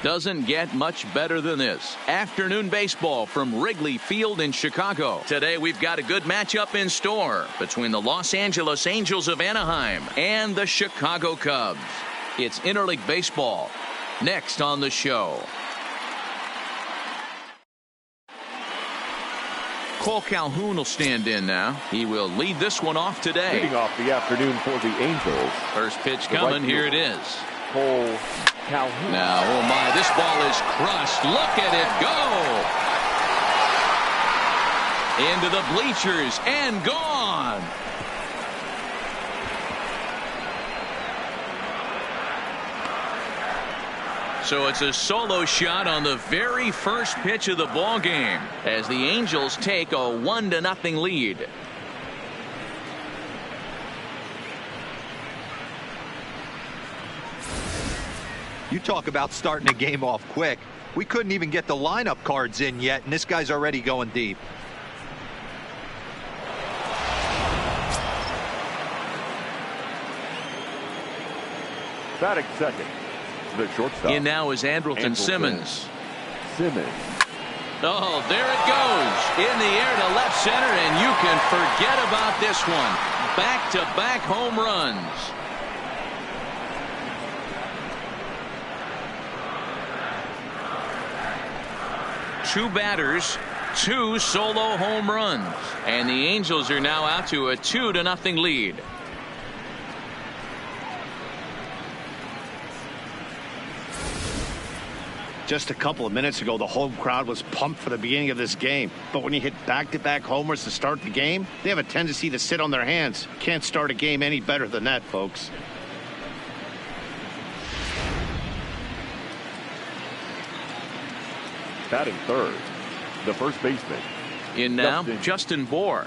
Doesn't get much better than this. Afternoon baseball from Wrigley Field in Chicago. Today we've got a good matchup in store between the Los Angeles Angels of Anaheim and the Chicago Cubs. It's interleague baseball next on the show. Cole Calhoun will stand in now. He will lead this one off today. Leading off the afternoon for the Angels. First pitch coming. Here it is. Cole Calhoun. Now, oh my, this ball is crushed. Look at it go. Into the bleachers and gone. So it's a solo shot on the very first pitch of the ball game as the Angels take a 1-0 lead. You talk about starting a game off quick. We couldn't even get the lineup cards in yet, and this guy's already going deep. Batting second, the shortstop. In now is Andrelton Simmons. Simmons. Oh, there it goes. In the air to left center, and you can forget about this one. Back-to-back home runs. Two batters, two solo home runs. And the Angels are now out to a 2-0 lead. Just a couple of minutes ago, the home crowd was pumped for the beginning of this game. But when you hit back-to-back homers to start the game, they have a tendency to sit on their hands. Can't start a game any better than that, folks. Batting third, the first baseman. In now, Justin Bour.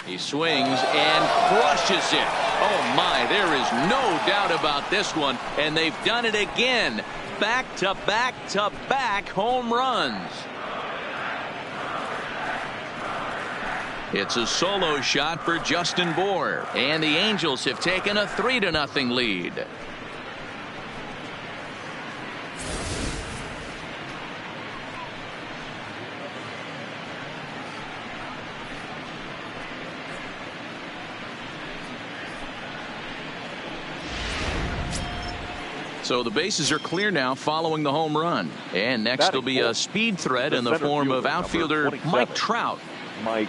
He swings and crushes it. Oh my, there is no doubt about this one. And they've done it again. Back-to-back-to-back home runs. It's a solo shot for Justin Bour. And the Angels have taken a 3-0 lead. So the bases are clear now following the home run. And next will be a speed threat in the form of outfielder Mike Trout. Mike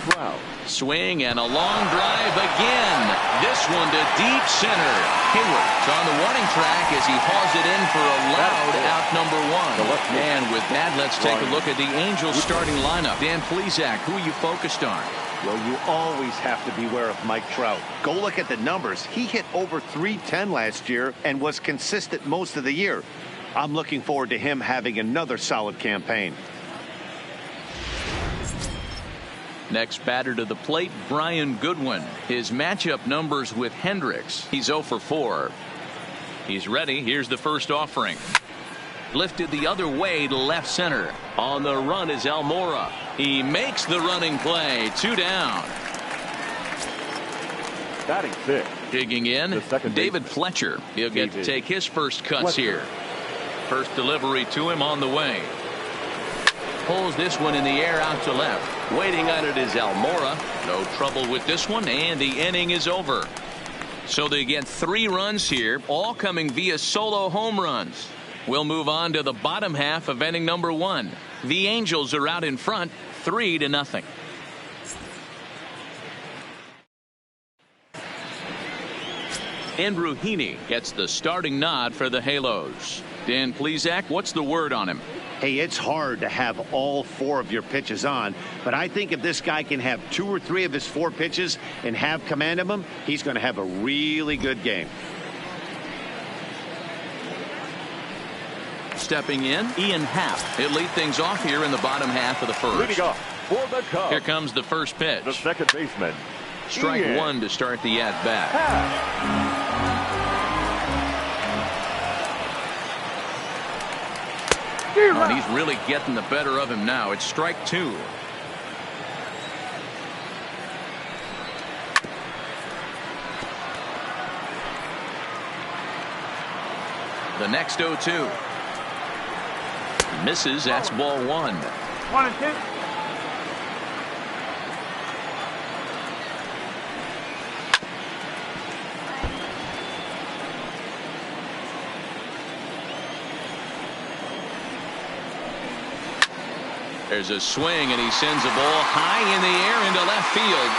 Trout. Swing and a long drive again. This one to deep center. Hayward's on the warning track as he hauls it in for a loud out number one. And with that, let's take a look at the Angels starting lineup. Dan Plesac, who are you focused on? Well, you always have to beware of Mike Trout. Go look at the numbers. He hit over .310 last year and was consistent most of the year. I'm looking forward to him having another solid campaign. Next batter to the plate, Brian Goodwin. His matchup numbers with Hendricks. He's 0 for 4. He's ready. Here's the first offering. Lifted the other way to left center. On the run is Almora. He makes the running play. 2 down. Batting fifth. Digging in, David Fletcher. He'll get to take his first cuts here. First delivery to him on the way. Pulls this one in the air out to left. Waiting on it is Almora. No trouble with this one, and the inning is over. So they get 3 runs here, all coming via solo home runs. We'll move on to the bottom half of inning number 1. The Angels are out in front, 3-0. Andrew Heaney gets the starting nod for the Halos. Dan Plesac, what's the word on him? Hey, it's hard to have all 4 of your pitches on, but I think if this guy can have 2 or 3 of his 4 pitches and have command of them, he's going to have a really good game. Stepping in, Ian Happ. He'll lead things off here in the bottom half of the first. Leading off for the Cubs. Here comes the first pitch. The second baseman. Strike Ian 1 to start the at-bat. And he's really getting the better of him now. It's strike 2. The next 0-2. Misses. That's ball 1. 1-2. There's a swing, and he sends a ball high in the air into left field.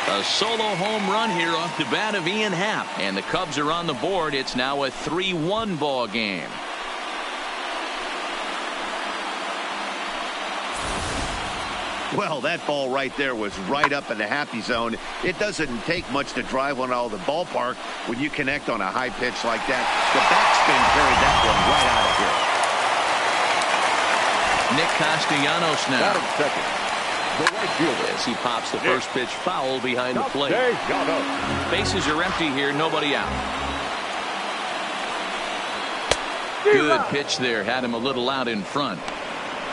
Gone! A solo home run here off the bat of Ian Happ, and the Cubs are on the board. It's now a 3-1 ball game. Well, that ball right there was right up in the happy zone. It doesn't take much to drive one out of the ballpark when you connect on a high pitch like that. The backspin carried that one right out of here. Nick Castellanos now. Batting second, the right fielder. As he pops the first pitch foul behind the plate. Bases are empty here, nobody out. Good pitch there, had him a little out in front.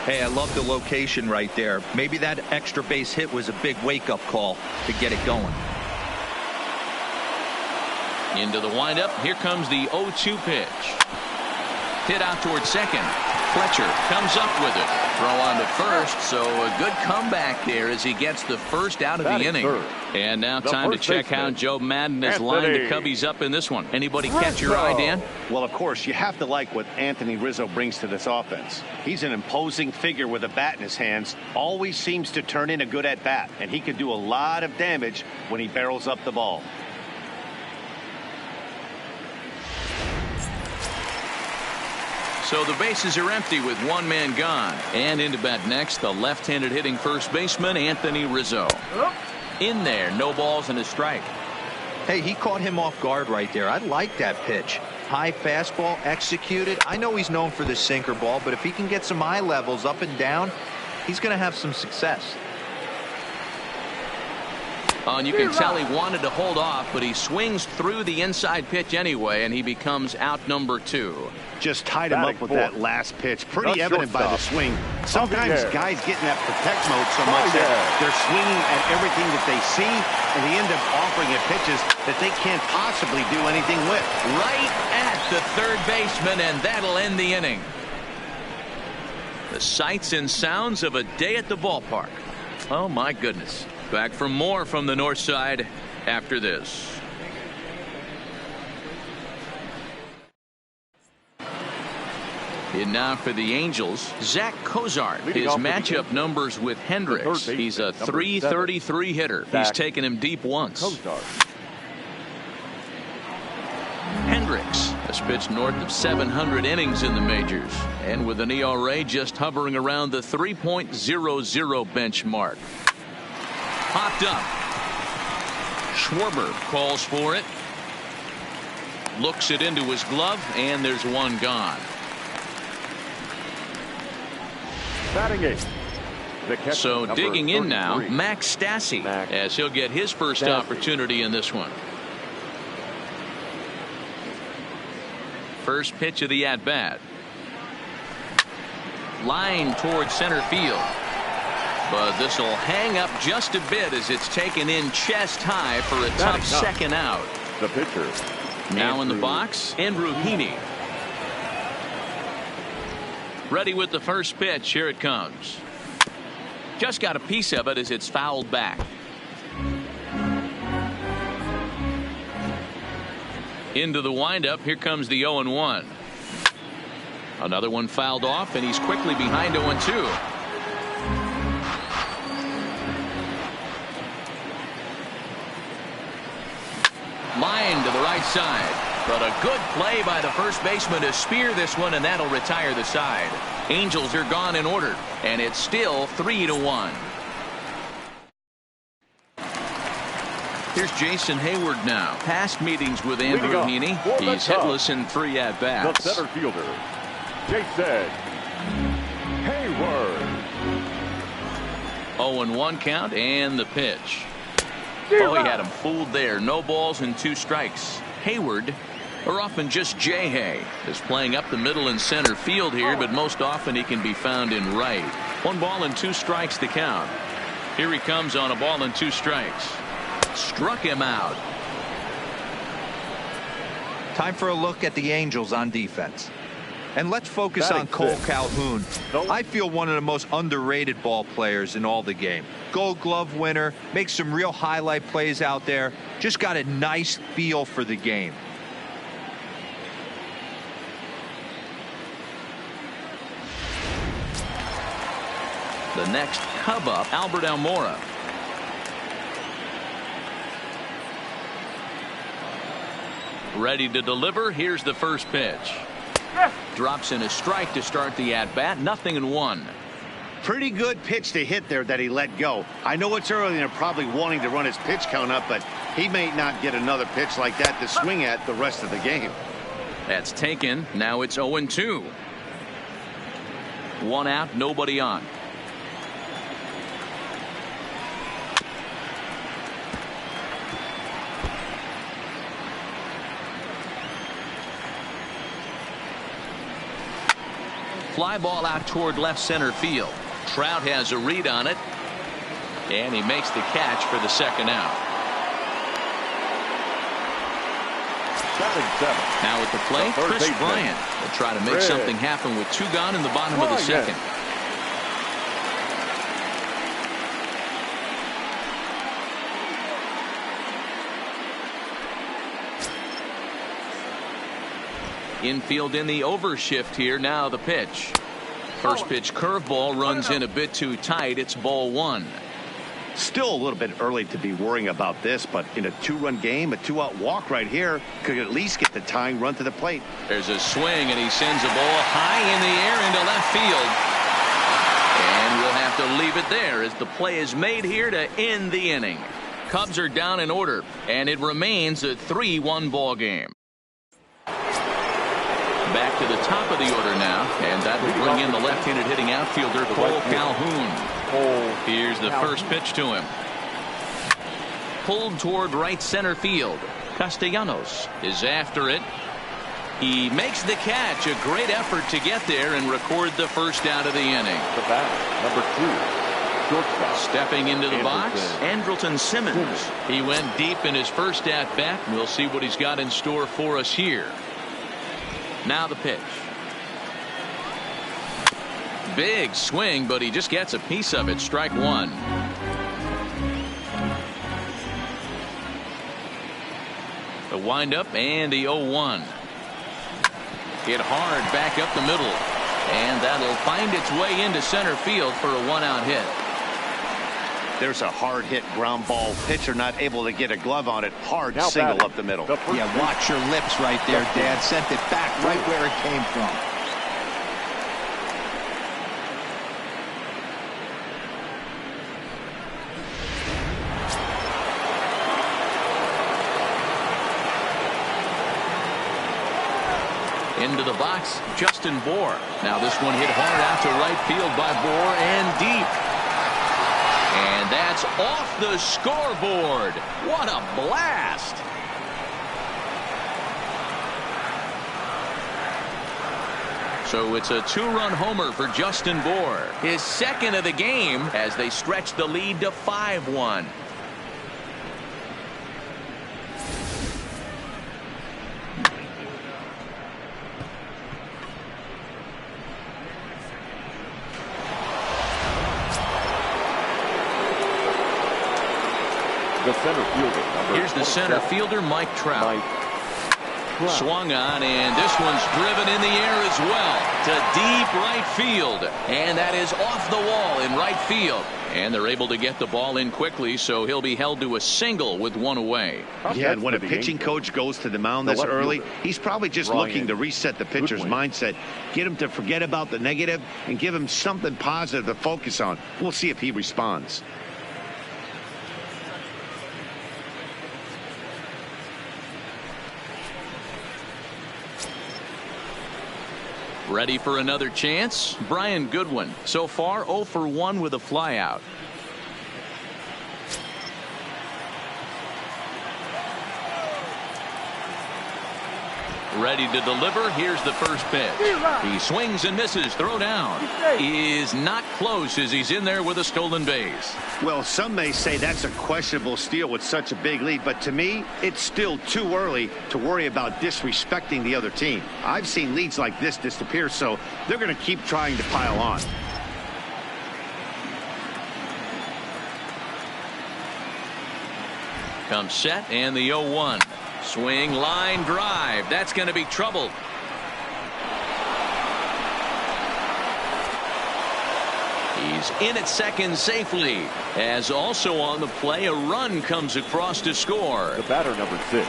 Hey, I love the location right there. Maybe that extra base hit was a big wake-up call to get it going. Into the windup. Here comes the 0-2 pitch. Hit out towards second. Fletcher comes up with it. Throw on to first, so a good comeback there as he gets the first out of the inning. And now time to check how Joe Madden has lined the Cubbies up in this one. Anybody catch your eye, Dan? Well, of course, you have to like what Anthony Rizzo brings to this offense. He's an imposing figure with a bat in his hands. Always seems to turn in a good at-bat, and he can do a lot of damage when he barrels up the ball. So the bases are empty with one man gone. And into bat next, the left-handed hitting first baseman, Anthony Rizzo. In there, no balls and a strike. Hey, he caught him off guard right there. I like that pitch. High fastball executed. I know he's known for the sinker ball, but if he can get some eye levels up and down, he's going to have some success. And you can tell he wanted to hold off, but he swings through the inside pitch anyway, and he becomes out number 2. Just tied him up with that last pitch. Pretty evident by the swing. Sometimes guys get in that protect mode so much that they're swinging at everything that they see, and they end up offering at pitches that they can't possibly do anything with. Right at the third baseman, and that'll end the inning. The sights and sounds of a day at the ballpark. Oh, my goodness. Back for more from the north side after this. And now for the Angels, Zach Cozart. His matchup numbers with Hendricks. He's a .333 hitter. He's taken him deep once. Hendricks has pitched north of 700 innings in the majors, and with an ERA just hovering around the 3.00 benchmark. Popped up. Schwarber calls for it. Looks it into his glove, and there's one gone. Batting 8. So digging in now, Max Stassi, as he'll get his first opportunity in this one. First pitch of the at-bat. Line towards center field. But this will hang up just a bit as it's taken in chest high for a tough second out. The pitcher. Now in the box, Andrew Heaney. Ready with the first pitch. Here it comes. Just got a piece of it as it's fouled back. Into the windup. Here comes the 0-1. Another one fouled off, and he's quickly behind 0-2. Line to the right side. But a good play by the first baseman to spear this one, and that'll retire the side. Angels are gone in order, and it's still 3-1. Here's Jason Hayward now. Past meetings with Andrew Heaney. He's hitless in 3 at-bats. The center fielder, Jason Hayward. 0-1 count, and the pitch. Oh, he had him fooled there. No balls and 2 strikes. Hayward or often just Heaney, is playing up the middle and center field here, but most often he can be found in right. 1 ball and 2 strikes to count. Here he comes on a ball and 2 strikes. Struck him out. Time for a look at the Angels on defense. And let's focus on Cole Calhoun. I feel one of the most underrated ball players in all the game. Gold Glove winner, makes some real highlight plays out there. Just got a nice feel for the game. The next Cub up, Albert Almora. Ready to deliver. Here's the first pitch. Drops in a strike to start the at-bat. 0-1. Pretty good pitch to hit there that he let go. I know it's early and they're probably wanting to run his pitch count up, but he may not get another pitch like that to swing at the rest of the game. That's taken. Now it's 0-2. 1 out, nobody on. Fly ball out toward left center field. Trout has a read on it, and he makes the catch for the second out. Now at the plate, Chris Bryant will try to make something happen with 2 gone in the bottom of the second. Infield in the overshift here. Now the pitch. First pitch curveball runs in a bit too tight. It's ball 1. Still a little bit early to be worrying about this, but in a 2-run game, a 2-out walk right here could at least get the tying run to the plate. There's a swing, and he sends a ball high in the air into left field. And we'll have to leave it there as the play is made here to end the inning. Cubs are down in order, and it remains a 3-1 ball game. Back to the top of the order now, and that will bring in the left-handed hitting outfielder Cole Calhoun. Here's the first pitch to him. Pulled toward right center field. Castellanos is after it. He makes the catch. A great effort to get there and record the first out of the inning. The bat, number 2, shortstop. Stepping into the box, Andrelton Simmons. He went deep in his first at-bat. We'll see what he's got in store for us here. Now the pitch. Big swing, but he just gets a piece of it. Strike 1. The windup and the 0-1. Hit hard back up the middle, and that'll find its way into center field for a 1-out hit. There's a hard hit ground ball. Pitcher not able to get a glove on it. Hard now single up the middle. Yeah, watch your lips right there, Dad. Sent it back right where it came from. Into the box, Justin Bour. Now this one hit hard out to right field by Bour and deep. And that's off the scoreboard. What a blast. So it's a 2-run homer for Justin Bour. His second of the game as they stretch the lead to 5-1. The center fielder. Here's the center fielder, Mike Trout. Swung on, and this one's driven in the air as well to deep right field. And that is off the wall in right field. And they're able to get the ball in quickly, so he'll be held to a single with 1 away. Yeah, and when a pitching coach goes to the mound this early, he's probably just looking to reset the pitcher's mindset, get him to forget about the negative, and give him something positive to focus on. We'll see if he responds. Ready for another chance? Brian Goodwin. So far 0 for 1 with a flyout. Ready to deliver. Here's the first pitch. He swings and misses. Throw down. Is not close as he's in there with a stolen base. Well, some may say that's a questionable steal with such a big lead, but to me, it's still too early to worry about disrespecting the other team. I've seen leads like this disappear, so they're going to keep trying to pile on. Comes set and the 0-1. Swing, line drive. That's going to be trouble. He's in at second safely. As also on the play, a run comes across to score. The batter, number 6.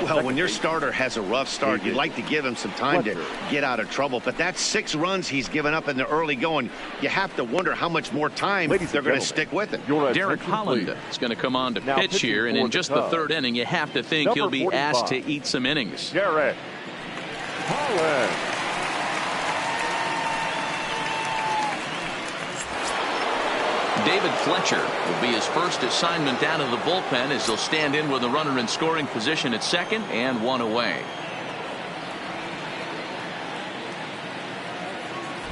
Well, when your starter has a rough start, you'd like to give him some time to get out of trouble. But that's 6 runs he's given up in the early going. You have to wonder how much more time they're going to stick with it. Derek Holland is going to come on to pitch here, and in just the 3rd inning, you have to think he'll be asked to eat some innings. Derek Holland. David Fletcher will be his first assignment out of the bullpen as he'll stand in with a runner in scoring position at second and 1 away.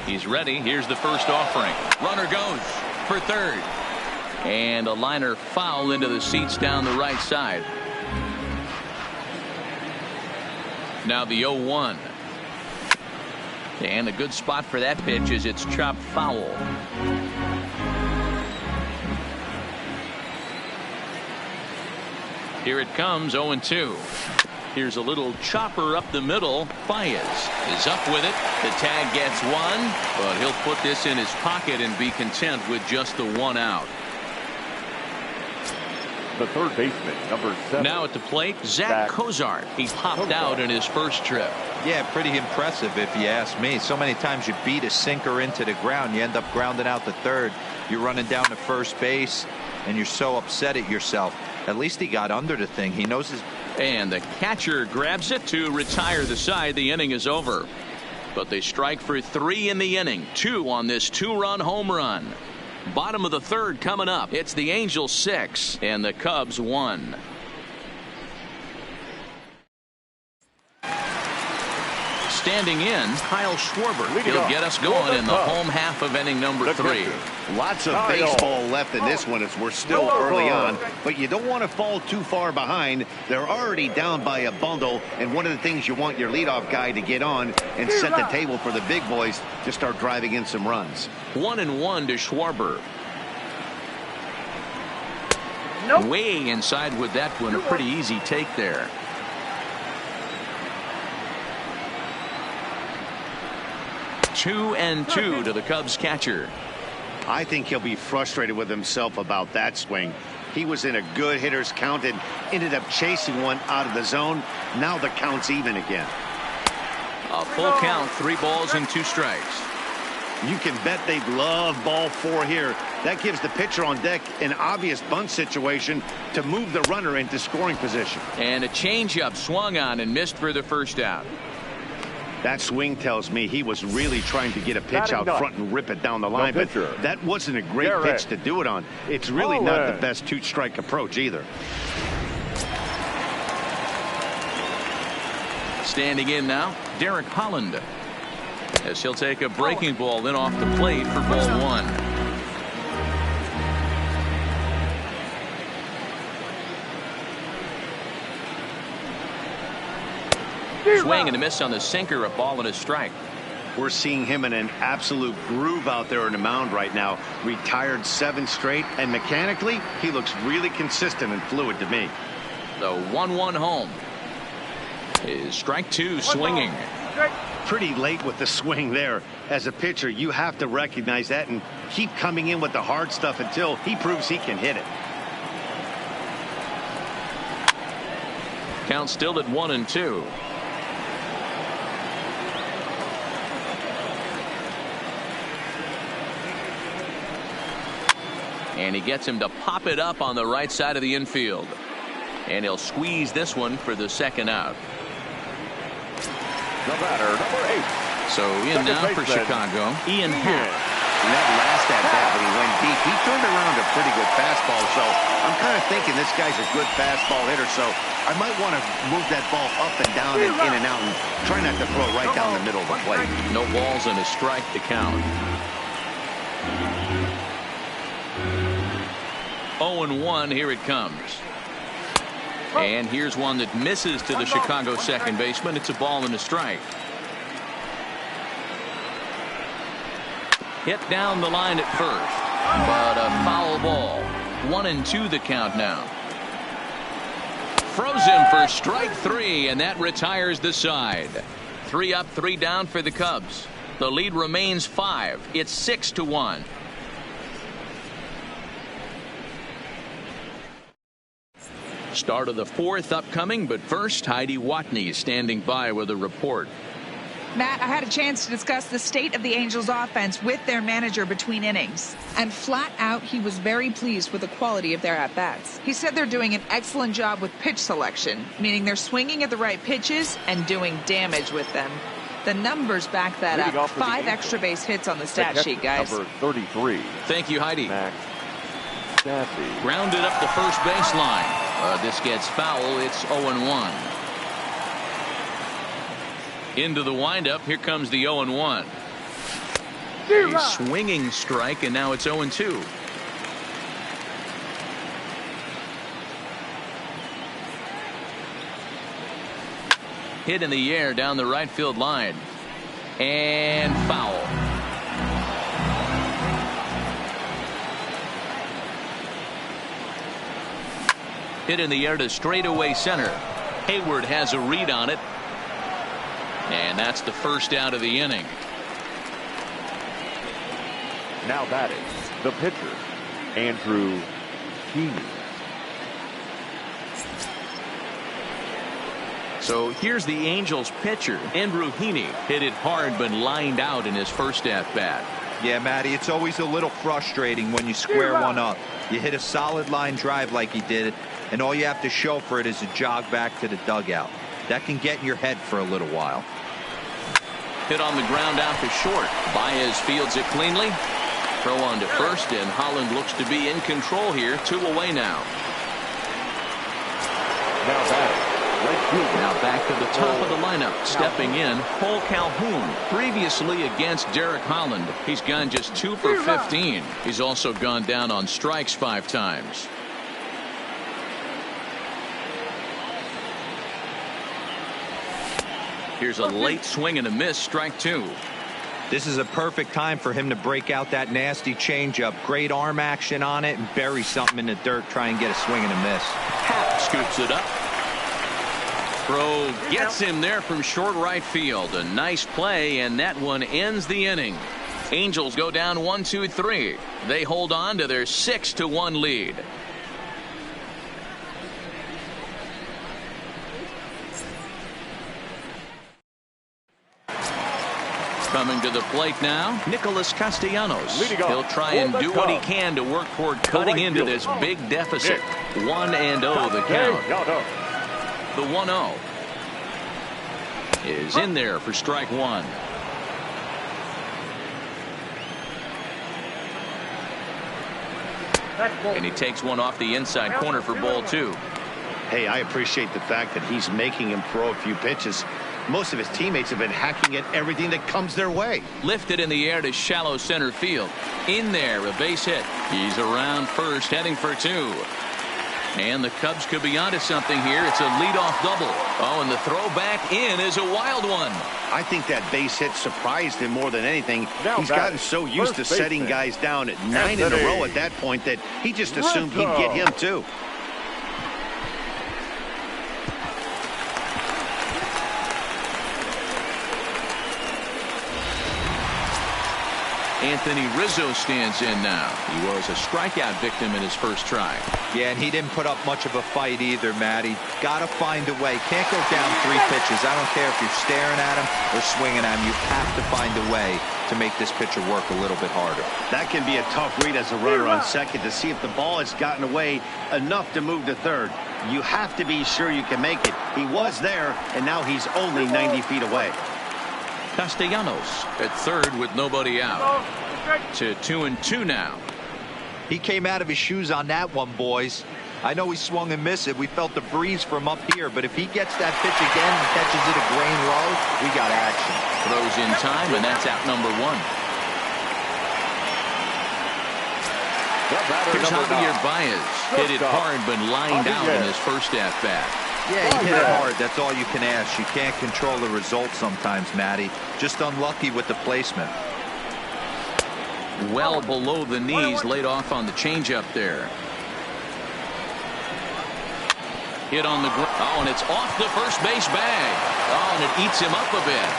He's ready. Here's the first offering. Runner goes for third. And a liner foul into the seats down the right side. Now the 0-1. And a good spot for that pitch is it's chopped foul. Here it comes, 0-2. Here's a little chopper up the middle. Baez is up with it. The tag gets 1, but he'll put this in his pocket and be content with just the 1 out. The third baseman, number 7. Now at the plate, Zach Cozart. He popped out in his first trip. Yeah, pretty impressive if you ask me. So many times you beat a sinker into the ground, you end up grounding out to third. You're running down to first base, and you're so upset at yourself. At least he got under the thing. He knows his. And the catcher grabs it to retire the side. The inning is over. But they strike for 3 in the inning. 2 on this 2-run home run. Bottom of the 3rd coming up. It's the Angels 6 and the Cubs 1. Standing in, Kyle Schwarber. He'll get us going in the home half of inning number 3. Lots of baseball left in this one as we're still early on, but you don't want to fall too far behind. They're already down by a bundle, and one of the things you want your leadoff guy to get on and set the table for the big boys to start driving in some runs. 1-1 to Schwarber. Way inside with that one. A pretty easy take there. Two and 2 to the Cubs catcher. I think he'll be frustrated with himself about that swing. He was in a good hitter's count and ended up chasing one out of the zone. Now the count's even again. A full count, 3 balls and 2 strikes. You can bet they'd love ball 4 here. That gives the pitcher on deck an obvious bunt situation to move the runner into scoring position. And a changeup swung on and missed for the first out. That swing tells me he was really trying to get a pitch out front and rip it down the line, but that wasn't a great pitch to do it on. It's really not the best 2-strike approach either. Standing in now, Derek Holland, as he'll take a breaking ball in off the plate for ball 1. Swing and a miss on the sinker, a ball and a strike. We're seeing him in an absolute groove out there on the mound right now. Retired 7 straight, and mechanically, he looks really consistent and fluid to me. The 1-1 home is strike 2 swinging. Pretty late with the swing there. As a pitcher, you have to recognize that and keep coming in with the hard stuff until he proves he can hit it. Count still at 1-2. And he gets him to pop it up on the right side of the infield. And he'll squeeze this one for the 2nd out. The batter, number 8. So in now for Chicago, Ian Happ. And that last at-bat when he went deep, he turned around a pretty good fastball. So I'm kind of thinking this guy's a good fastball hitter. So I might want to move that ball up and down and in and out and try not to throw it right down the middle of the plate. No balls and a strike to count. 0-1, here it comes. And here's one that misses to the Chicago second baseman. It's a ball and a strike. Hit down the line at first, but a foul ball. 1-2 the count now. Froze him for strike 3, and that retires the side. 3 up, 3 down for the Cubs. The lead remains 5. It's 6-1. Start of the 4th upcoming, but first, Heidi Watney standing by with a report. Matt, I had a chance to discuss the state of the Angels offense with their manager between innings. And flat out, he was very pleased with the quality of their at-bats. He said they're doing an excellent job with pitch selection, meaning they're swinging at the right pitches and doing damage with them. The numbers back that up. 5 extra base hits on the stat sheet, guys. Number 33. Thank you, Heidi. Max Stassi. Grounded up the first baseline. This gets foul. It's 0-1. Into the windup. Here comes the 0-1. A swinging strike, and now it's 0-2. Hit in the air down the right field line. And foul. Hit in the air to straightaway center. Hayward has a read on it. And that's the first out of the inning. Now batting, the pitcher, Andrew Heaney. So here's the Angels pitcher, Andrew Heaney. Hit it hard but lined out in his first at-bat. Yeah, Matty, it's always a little frustrating when you square one up. You hit a solid line drive like he did, and all you have to show for it is a jog back to the dugout. That can get in your head for a little while. Hit on the ground out to short. Baez fields it cleanly. Throw on to first, and Holland looks to be in control here. 2 away now. Now back to the top of the lineup. Stepping in, Cole Calhoun. Previously against Derek Holland. He's gone just 2 for 15. He's also gone down on strikes 5 times. Here's a late swing and a miss. Strike 2. This is a perfect time for him to break out that nasty changeup. Great arm action on it and bury something in the dirt. Try and get a swing and a miss. Happ scoops it up. Throw gets him there from short right field. A nice play, and that one ends the inning. Angels go down 1-2-3. They hold on to their 6-1 lead. Coming to the plate now, Nicholas Castellanos. He'll try and do what he can to work toward cutting into this big deficit. 1-0 the count. The 1-0 is in there for strike 1. And he takes one off the inside corner for ball 2. Hey, I appreciate the fact that he's making him throw a few pitches. Most of his teammates have been hacking at everything that comes their way. Lifted in the air to shallow center field. In there, a base hit. He's around first, heading for 2. And the Cubs could be onto something here. It's a leadoff double. Oh, and the throw back in is a wild one. I think that base hit surprised him more than anything. He's gotten so used to setting guys down at 9 in a row at that point that he just assumed he'd get him too. Anthony Rizzo stands in now. He was a strikeout victim in his first try. Yeah, and he didn't put up much of a fight either, Matty. Got to find a way. Can't go down 3 pitches. I don't care if you're staring at him or swinging at him. You have to find a way to make this pitcher work a little bit harder. That can be a tough read as a runner on second to see if the ball has gotten away enough to move to third. You have to be sure you can make it. He was there, and now he's only 90 feet away. Castellanos at third with nobody out. to 2-2 now. He came out of his shoes on that one, boys. I know he swung and missed it. We felt the breeze from up here, but if he gets that pitch again and catches it a grain low, we got action. Throws in time, and that's out number one. Here's Javier Baez. Hit it hard, but lined out in his first at-bat. Yeah, he hit it hard. That's all you can ask. You can't control the result sometimes, Matty. Just unlucky with the placement. Well below the knees, laid off on the changeup there. Hit on the ground. Oh, and it's off the first base bag. Oh, and it eats him up a bit.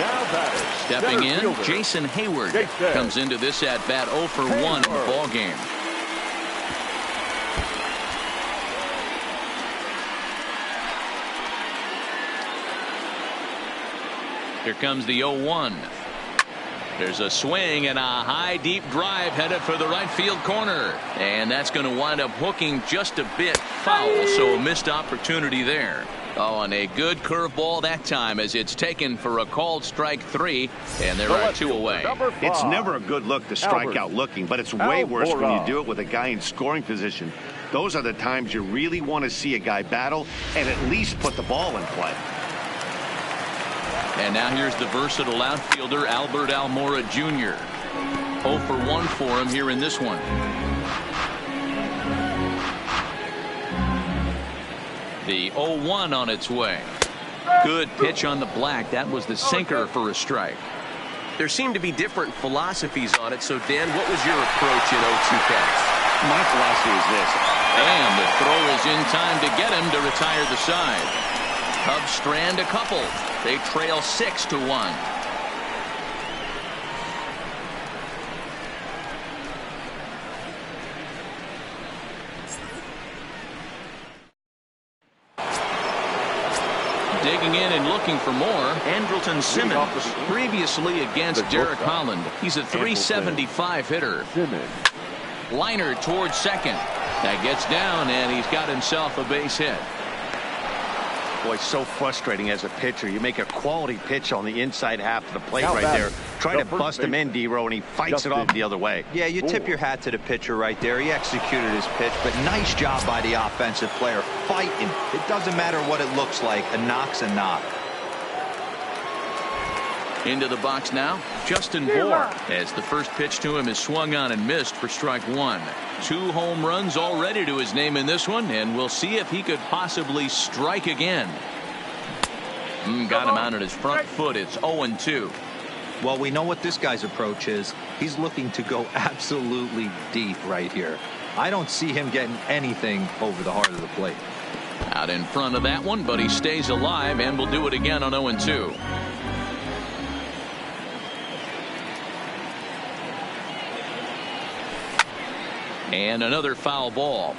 Now batting. Stepping in, fielder, Jason Hayward comes into this at bat 0 for 1 in the ball game. Here comes the 0-1. There's a swing and a high deep drive headed for the right field corner, and that's going to wind up hooking just a bit foul, so a missed opportunity there. Oh, and a good curveball that time as it's taken for a called strike 3, and there are 2 away. It's never a good look to strike out looking, but it's way worse when you do it with a guy in scoring position. Those are the times you really want to see a guy battle and at least put the ball in play. And now here's the versatile outfielder Albert Almora Jr. 0 for 1 for him here in this one. The 0-1 on its way. Good pitch on the black. That was the sinker for a strike. There seem to be different philosophies on it. So, Dan, what was your approach at 0-2 counts? My philosophy is this. And the throw is in time to get him to retire the side. Cubs strand a couple. They trail 6-1. Digging in and looking for more, Andrelton Simmons. Previously against Derek Holland. He's a .375 hitter. Liner towards second. That gets down, and he's got himself a base hit. Boy, so frustrating as a pitcher. You make a quality pitch on the inside half of the plate right there. Try to bust him in, D-Row, and he fights it off the other way. Yeah, you tip your hat to the pitcher right there. He executed his pitch, but nice job by the offensive player fighting. It doesn't matter what it looks like. A knock's a knock. Into the box now, Justin Bour, as the first pitch to him is swung on and missed for strike 1. 2 home runs already to his name in this one, and we'll see if he could possibly strike again. Got him out on his front foot. It's 0-2. Well, we know what this guy's approach is. He's looking to go absolutely deep right here. I don't see him getting anything over the heart of the plate. Out in front of that one, but he stays alive and will do it again on 0-2. And another foul ball.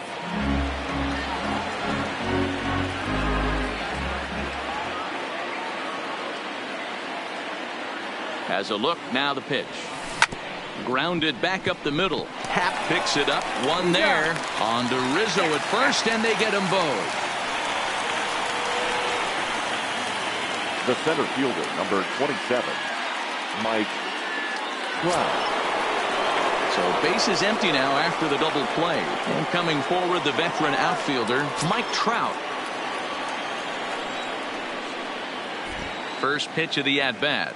Has a look, now the pitch. Grounded back up the middle. Happ picks it up, one there. On to Rizzo at first, and they get them both. The center fielder, number 27, Mike Trout. So base is empty now after the double play. And coming forward, the veteran outfielder, Mike Trout. First pitch of the at-bat.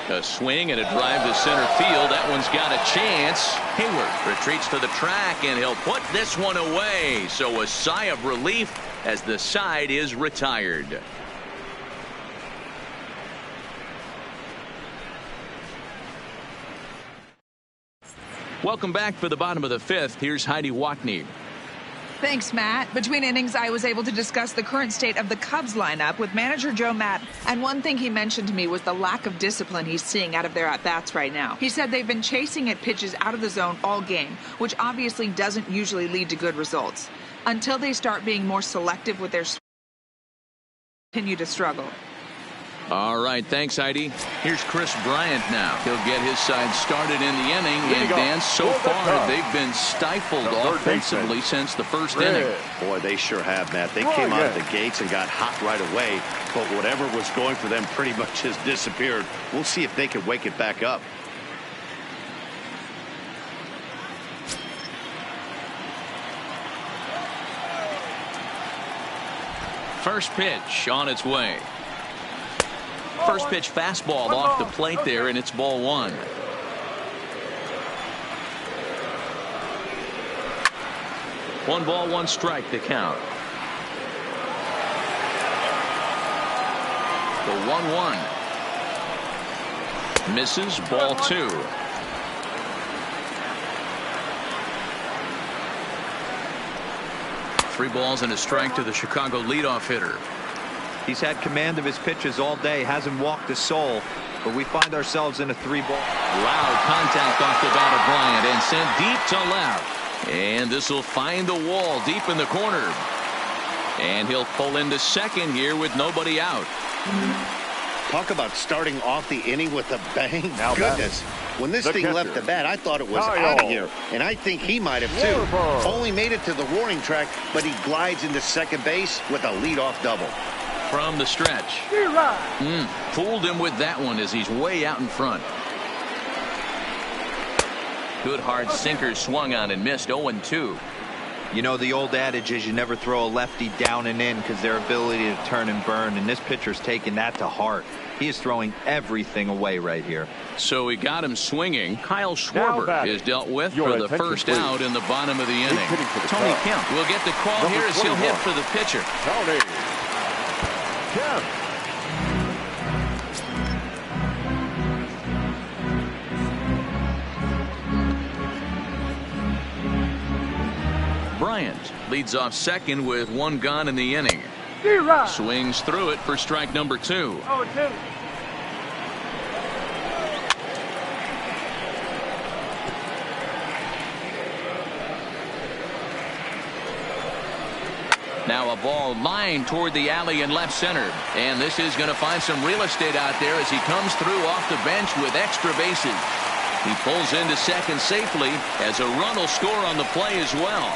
A swing and a drive to center field. That one's got a chance. Hayward retreats to the track, and he'll put this one away. So a sigh of relief as the side is retired. Welcome back for the bottom of the 5th. Here's Heidi Watney. Thanks, Matt. Between innings, I was able to discuss the current state of the Cubs lineup with manager Joe Matt. And one thing he mentioned to me was the lack of discipline he's seeing out of their at-bats right now. He said they've been chasing at pitches out of the zone all game, which obviously doesn't usually lead to good results. Until they start being more selective with their swing, continue to struggle. All right, thanks, Heidi. Here's Chris Bryant now. He'll get his side started in the inning. And Dan, so far, they've been stifled offensively since the first inning. Boy, they sure have, Matt. They came out of the gates and got hot right away. But whatever was going for them pretty much has disappeared. We'll see if they can wake it back up. First pitch on its way. First pitch fastball off the plate there, and it's ball one. One ball, one strike to count. The 1-1. Misses, ball two. Three balls and a strike to the Chicago leadoff hitter. He's had command of his pitches all day, hasn't walked a soul, but we find ourselves in a 3-ball. Loud contact off the bat of Bryant and sent deep to left. And this will find the wall deep in the corner. And he'll pull into second here with nobody out. Talk about starting off the inning with a bang. Now goodness. When this thing left the bat, I thought it was out of here. And I think he might have too. Only made it to the warning track, but he glides into second base with a leadoff double. From the stretch. Fooled him with that one as he's way out in front. Good hard sinker swung on and missed. 0-2. You know, the old adage is you never throw a lefty down and in because their ability to turn and burn, and this pitcher's taking that to heart. He is throwing everything away right here. So we got him swinging. Kyle Schwarber is dealt with for the first out in the bottom of the inning. Tony Kemp will get the call here as he'll hit for the pitcher. Tony Kemp. Bryant leads off second with one gone in the inning. Swings through it for strike number 2. Now a ball lined toward the alley in left center. And this is going to find some real estate out there as he comes through off the bench with extra bases. He pulls into second safely as a run will score on the play as well.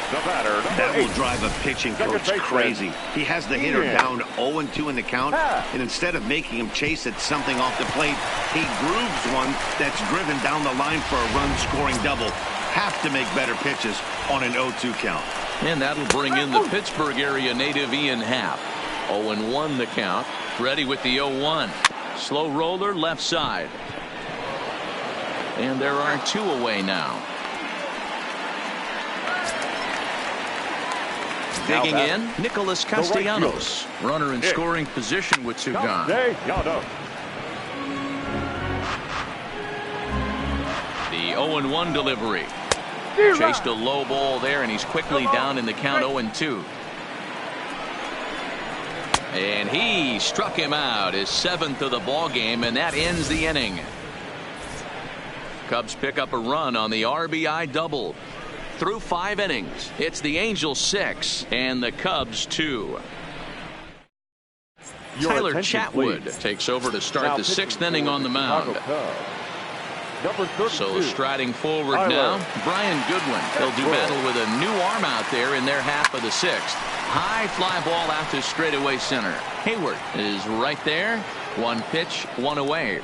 The batter, that will drive a pitching coach crazy. He has the hitter down 0-2 in the count, and instead of making him chase at something off the plate, he grooves one that's driven down the line for a run-scoring double. Have to make better pitches on an 0-2 count. And that'll bring in the Pittsburgh area native Ian Happ. 0-1 the count. Ready with the 0-1. Slow roller left side. And there are 2 away now. Digging in, Nicholas Castellanos. Runner in scoring position with 2 gone. The 0-1 delivery. Chased a low ball there, and he's quickly down in the count 0-2. And he struck him out, his 7th of the ball game, and that ends the inning. Cubs pick up a run on the RBI double. Through 5 innings, it's the Angels 6 and the Cubs 2. Tyler Chatwood takes over to start the 6th inning on the mound. So striding forward now, Brian Goodwin. They'll do battle with a new arm out there in their half of the 6th. High fly ball out to straightaway center. Hayward is right there. 1 pitch, 1 away.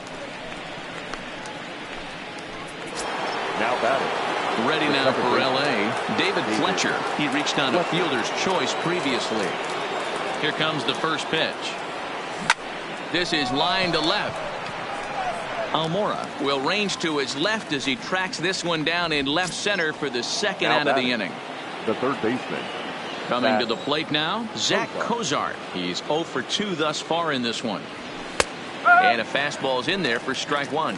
Now batting. Ready now for L.A. David Fletcher. He reached on a fielder's choice previously. Here comes the first pitch. This is line to left. Almora will range to his left as he tracks this one down in left center for the 2nd out of the inning. The third baseman. Coming to the plate now, Zach Cozart. He's 0 for 2 thus far in this one. And a fastball's in there for strike 1.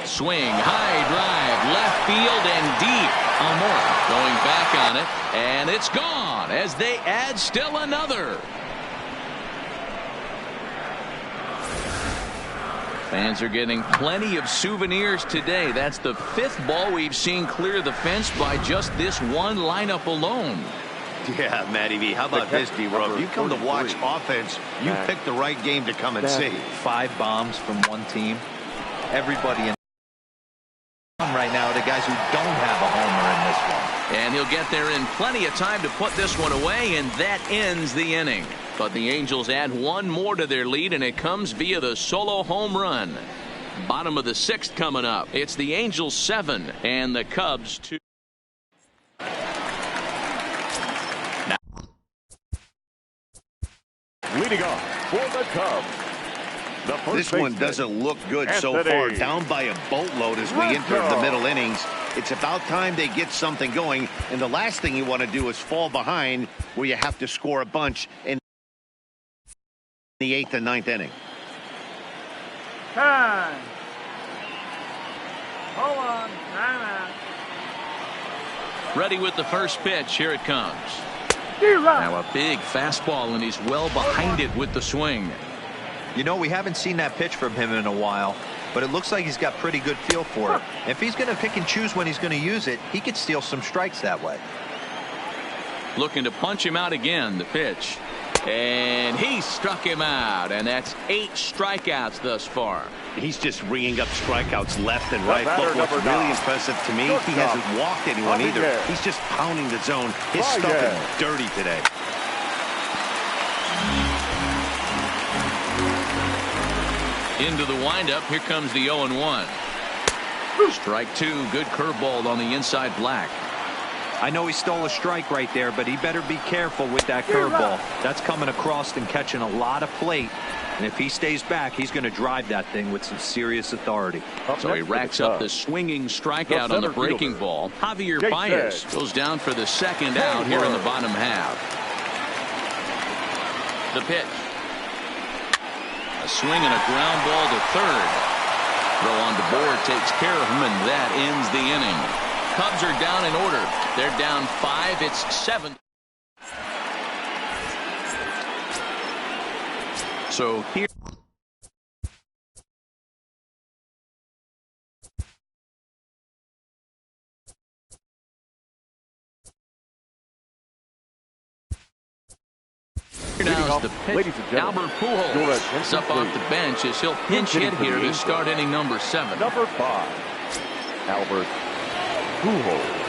Swing, high drive, left field and deep. Almora going back on it, and it's gone as they add still another. Fans are getting plenty of souvenirs today. That's the 5th ball we've seen clear the fence by just this one lineup alone. Yeah, Matty V. How about this, D-Rob? If you come to watch offense, you picked the right game to come and see. 5 bombs from one team. Everybody in right now are the guys who don't have a homer in this one. And he'll get there in plenty of time to put this one away, and that ends the inning. But the Angels add one more to their lead, and it comes via the solo home run. Bottom of the 6th coming up. It's the Angels 7 and the Cubs 2. Leading off for the Cubs. This one doesn't look good so far. Down by a boatload as we enter the middle innings. It's about time they get something going. And the last thing you want to do is fall behind where you have to score a bunch in the 8th and 9th inning. Time. Hold on. Time out. Ready with the first pitch. Here it comes. Now a big fastball, and he's well behind it with the swing. You know, we haven't seen that pitch from him in a while, but it looks like he's got pretty good feel for it. If he's going to pick and choose when he's going to use it, he could steal some strikes that way. Looking to punch him out again. The pitch. And he struck him out, and that's 8 strikeouts thus far. He's just ringing up strikeouts left and right. But what's really impressive to me, he hasn't walked anyone either. He's just pounding the zone. His stuff is dirty today. Into the windup. Here comes the 0-1. Strike 2. Good curveball on the inside black. I know he stole a strike right there, but he better be careful with that curveball. That's coming across and catching a lot of plate. And if he stays back, he's going to drive that thing with some serious authority. So he racks up the swinging strikeout on the breaking ball. Javier Baez goes down for the second out here in the bottom half. The pitch. A swing and a ground ball to third. Throw on the board takes care of him, and that ends the inning. Cubs are down in order. They're down 5. It's 7. So here. Now's the pitch. Albert Pujols is up off the bench as he'll pinch hit here to start inning number 7. Number 5, Albert Pujols.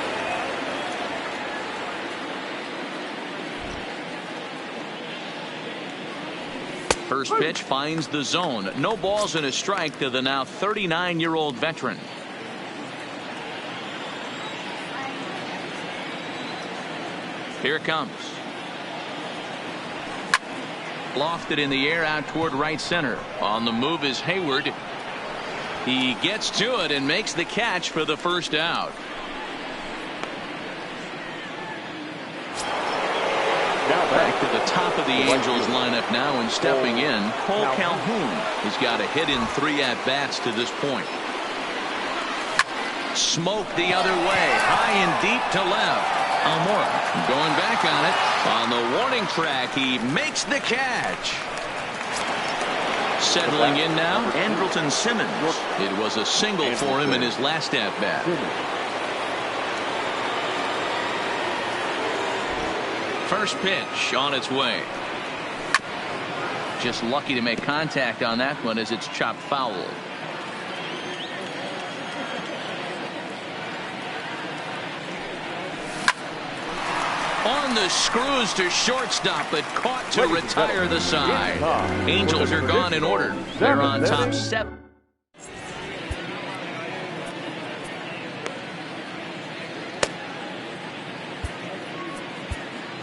First pitch finds the zone. No balls and a strike to the now 39-year-old veteran. Here it comes. Lofted in the air out toward right center. On the move is Hayward. He gets to it and makes the catch for the first out. Back to the top of the Angels lineup now, and stepping in, Cole Calhoun. He's got a hit in 3 at-bats to this point. Smoke the other way, high and deep to left. Almora going back on it. On the warning track, he makes the catch. Settling in now, Andrelton Simmons. It was a single for him in his last at-bat. First pitch on its way. Just lucky to make contact on that one as it's chopped foul. On the screws to shortstop, but caught to retire the side. Angels are gone in order. They're on top 7.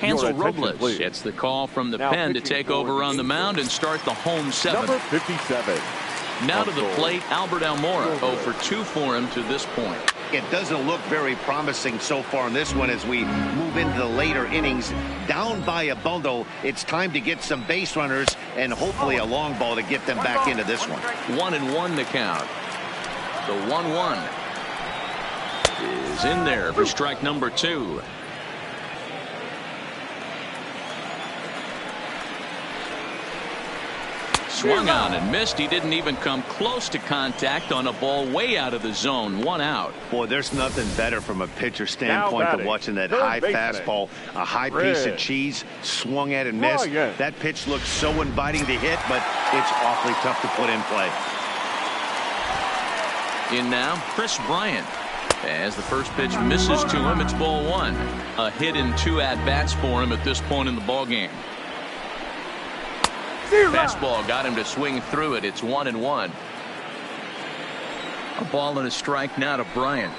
Hansel Robles gets the call from the pen to take over on the mound and start the home 7. Number 57. Now to the plate, Albert Almora. 0 for 2 for him to this point. It doesn't look very promising so far in this one as we move into the later innings. Down by a bundle, it's time to get some base runners and hopefully a long ball to get them back into this one. 1-1 the count. The 1-1 is in there for strike number 2. swung on and missed. He didn't even come close to contact on a ball way out of the zone. 1 out. Boy, there's nothing better from a pitcher standpoint than watching that high fastball, a high piece of cheese, swung at and missed. That pitch looks so inviting to hit, but it's awfully tough to put in play. In now, Chris Bryant. As the first pitch misses to him, it's ball 1. A hit in 2 at-bats for him at this point in the ball game. Fastball got him to swing through it. It's 1-1. A ball and a strike now to Bryant.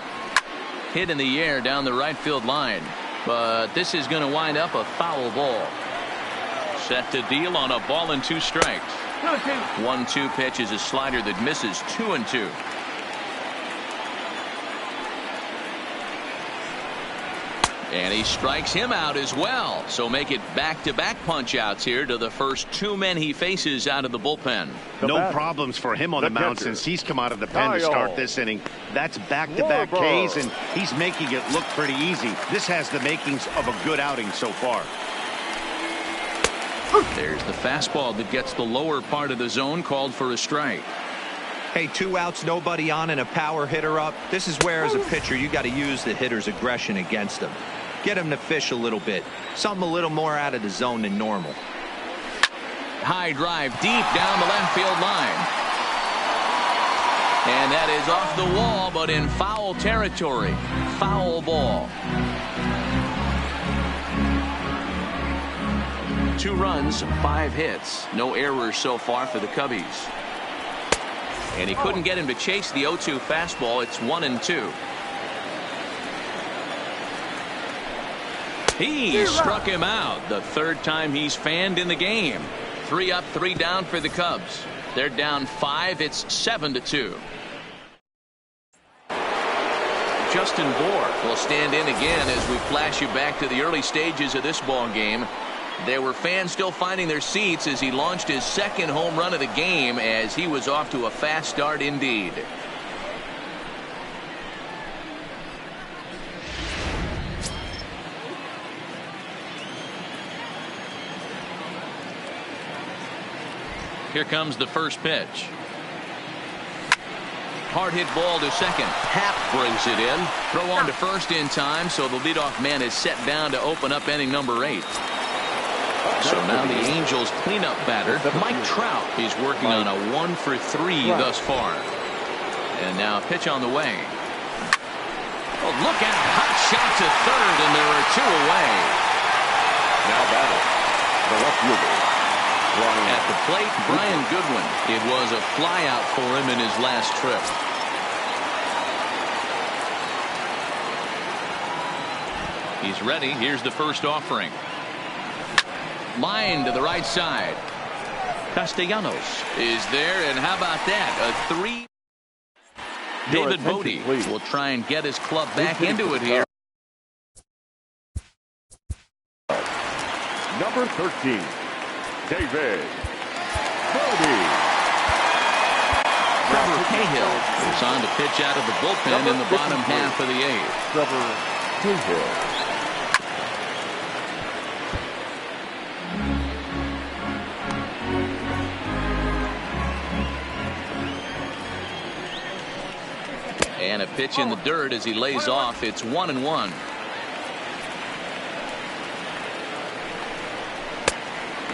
Hit in the air down the right field line, but this is going to wind up a foul ball. Set to deal on a ball and 2 strikes. 1-2 pitch is a slider that misses. 2-2. And he strikes him out as well. So make it back-to-back punch-outs here to the first 2 men he faces out of the bullpen. No problems for him on the mound since he's come out of the pen to start this inning. That's back-to-back Ks, and he's making it look pretty easy. This has the makings of a good outing so far. There's the fastball that gets the lower part of the zone, called for a strike. Hey, 2 outs, nobody on, and a power hitter up. This is where, as a pitcher, you got to use the hitter's aggression against him. Get him to fish a little bit. Something a little more out of the zone than normal. High drive deep down the left field line. And that is off the wall, but in foul territory. Foul ball. 2 runs, 5 hits. No errors so far for the Cubbies. And he couldn't get him to chase the 0-2 fastball. It's 1-2. He struck him out. The 3rd time he's fanned in the game. 3 up, 3 down for the Cubs. They're down 5. It's 7-2. Justin Bour will stand in again as we flash you back to the early stages of this ball game. There were fans still finding their seats as he launched his 2nd home run of the game, as he was off to a fast start indeed. Here comes the first pitch. Hard hit ball to second. Happ brings it in. Throw on to first in time, so the leadoff man is set down to open up inning number 8. So now the Angels cleanup batter, Mike Trout, is working on a 1 for 3 thus far. And now a pitch on the way. Oh, look out. Hot shot to third, and there are 2 away. Now batting, the left fielder. At the plate, Brian Goodwin. It was a flyout for him in his last trip. He's ready. Here's the first offering. Line to the right side. Castellanos is there, and how about that? A 3. David Bodie will try and get his club back into it here. Number 13, David Bodie. Trevor Cahill is on to pitch out of the bullpen in the bottom half of the 8th. Trevor Cahill. And a pitch in the dirt as he lays off. It's 1-1.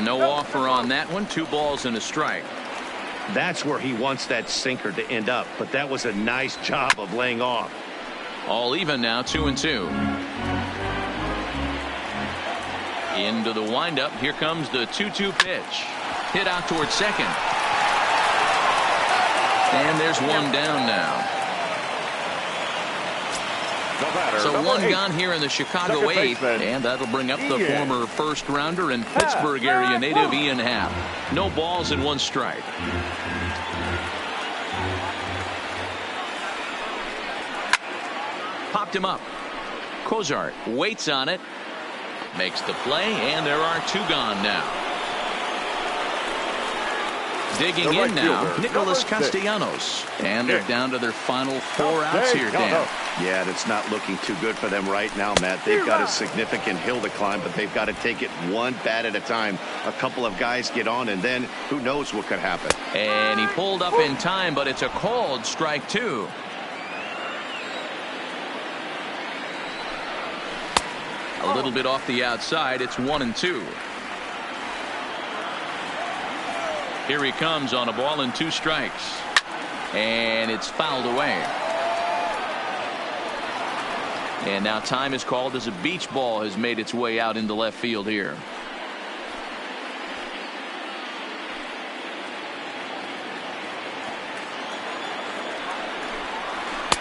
No offer on that one. 2 balls and a strike. That's where he wants that sinker to end up, but that was a nice job of laying off. All even now, 2-2. Into the windup. Here comes the 2-2 pitch. Hit out towards second. And there's 1 down now. So 1 gone here in the Chicago 8th, and that'll bring up the former first-rounder and Pittsburgh area native Ian Happ. No balls and 1 strike. Popped him up. Cozart waits on it, makes the play, and there are 2 gone now. Digging in now, Nicholas Castellanos, and they're down to their final 4 outs here, Dan. Yeah, that's not looking too good for them right now, Matt. They've got a significant hill to climb, but they've got to take it one bat at a time. A couple of guys get on, and then who knows what could happen. And he pulled up in time, but it's a called strike 2. A little bit off the outside. It's 1-2. Here he comes on a ball and 2 strikes. And it's fouled away. And now time is called as a beach ball has made its way out into left field here.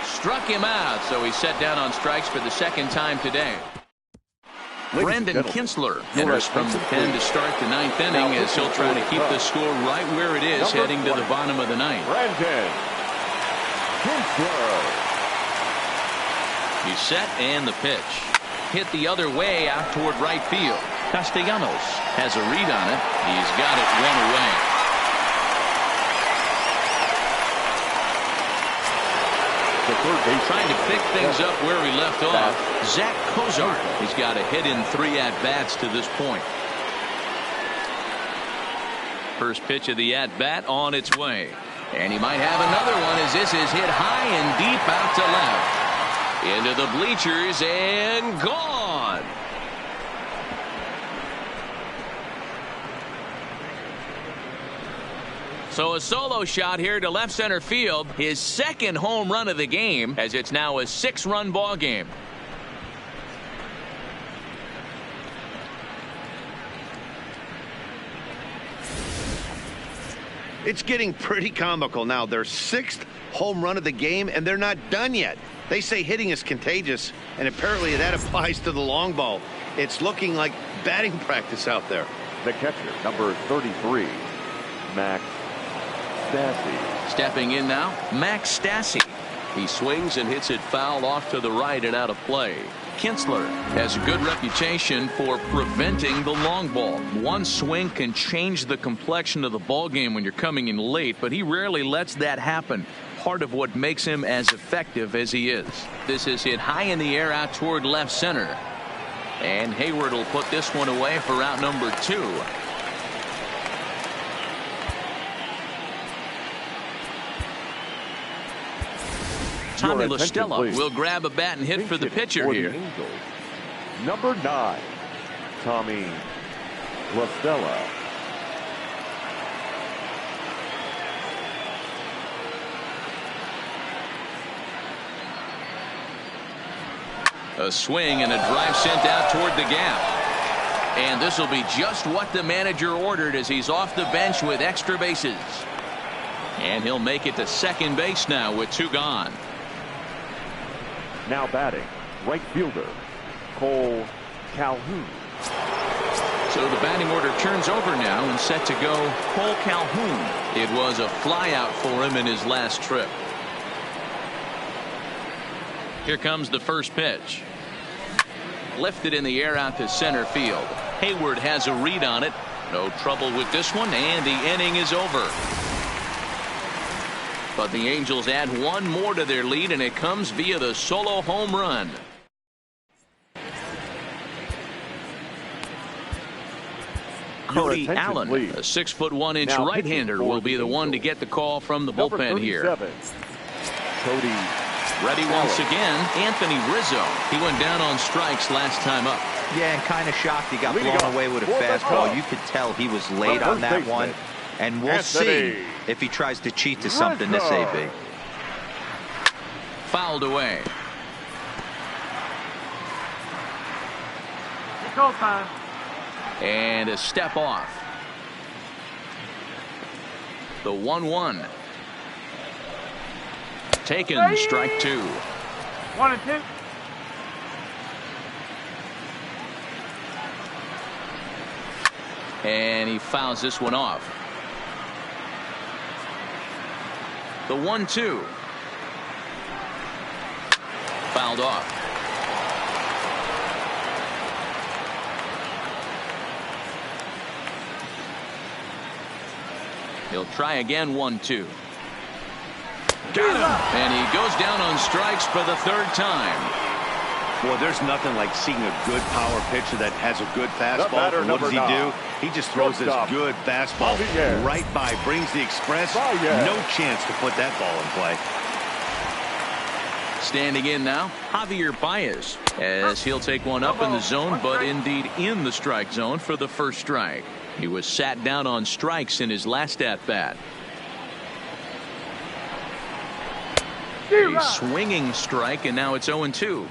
Struck him out, so he's set down on strikes for the second time today. Brendan Kinsler enters from the pen to start the 9th inning as he'll try to keep the score right where it is heading to the bottom of the 9th. Brendan Kinsler. He's set and the pitch. Hit the other way out toward right field. Castellanos has a read on it. He's got it 1 away. Trying to pick things up where he left off. Zach Kozar. He's got a hit in 3 at-bats to this point. First pitch of the at-bat on its way. And he might have another one as this is hit high and deep out to left. Into the bleachers and gone. So a solo shot here to left center field, his second home run of the game, as it's now a 6-run ball game. It's getting pretty comical now. Their 6th home run of the game, and they're not done yet. They say hitting is contagious, and apparently that applies to the long ball. It's looking like batting practice out there. The catcher, number 33, Max Stassi. Stepping in now, Max Stassi. He swings and hits it foul off to the right and out of play. Kinsler has a good reputation for preventing the long ball. One swing can change the complexion of the ball game when you're coming in late, but he rarely lets that happen. Part of what makes him as effective as he is. This is hit high in the air out toward left center. And Hayward will put this one away for out number 2. Tommy La Stella will grab a bat and hit for the pitcher here. Number 9, Tommy La Stella. A swing and a drive sent out toward the gap. And this will be just what the manager ordered as he's off the bench with extra bases. And he'll make it to second base now with 2 gone. Now batting, right fielder, Cole Calhoun. So the batting order turns over now and set to go Cole Calhoun. It was a flyout for him in his last trip. Here comes the first pitch. Lifted in the air out to center field. Hayward has a read on it. No trouble with this one, and the inning is over. But the Angels add 1 more to their lead, and it comes via the solo home run. Cody Allen, please. a 6'1" Now right-hander, will be the one to get the call from the bullpen here. Cody Ready once again, Anthony Rizzo. He went down on strikes last time up. Yeah, and kind of shocked he got blown away with a fastball. You could tell he was late on that one. And we'll see if he tries to cheat to something this AB. Fouled away. Call time. And a step off. The 1-1. Taken, strike 2. 1 and 2. And he fouls this one off. The 1-2. Fouled off. He'll try again. 1-2. Got him. And he goes down on strikes for the third time. Boy, there's nothing like seeing a good power pitcher that has a good fastball. And what does he do? He just throws this good fastball right by, brings the express. No chance to put that ball in play. Standing in now, Javier Baez, as he'll take one up in the zone, but indeed in the strike zone for the first strike. He was sat down on strikes in his last at-bat. A swinging strike, and now it's 0-2.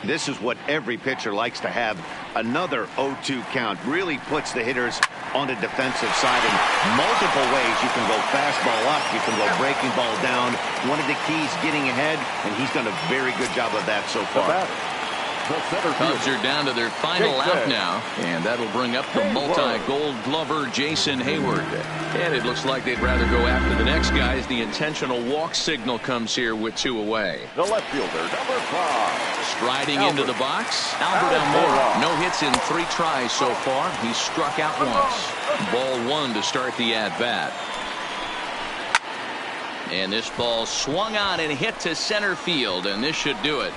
This is what every pitcher likes to have. Another 0-2 count really puts the hitters on the defensive side in multiple ways. You can go fastball up, you can go breaking ball down. One of the keys, getting ahead, and he's done a very good job of that so far. Cubs are down to their final out now, and that'll bring up the multi-gold glover Jason Hayward. And it looks like they'd rather go after the next guy as the intentional walk signal comes here with 2 away. The left fielder, number 5. Striding into the box, Albert Almora. No hits in 3 tries so far. He's struck out once. Ball 1 to start the at-bat. And this ball swung on and hit to center field, and this should do it.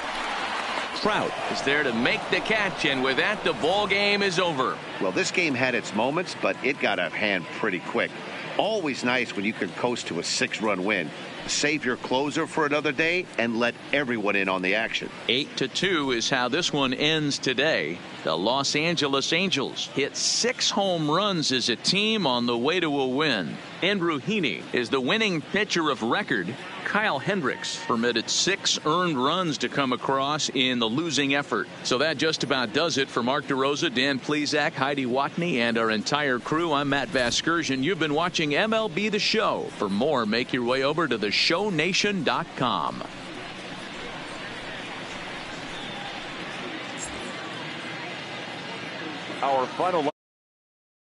Trout is there to make the catch, and with that, the ball game is over. Well, this game had its moments, but it got out of hand pretty quick. Always nice when you can coast to a 6-run win. Save your closer for another day and let everyone in on the action. 8-2 is how this one ends today. The Los Angeles Angels hit 6 home runs as a team on the way to a win. Andrew Heaney is the winning pitcher of record. Kyle Hendricks permitted 6 earned runs to come across in the losing effort. So that just about does it for Mark DeRosa, Dan Plesac, Heidi Watney, and our entire crew. I'm Matt Vasgersian. You've been watching MLB The Show. For more, make your way over to theshownation.com. Our final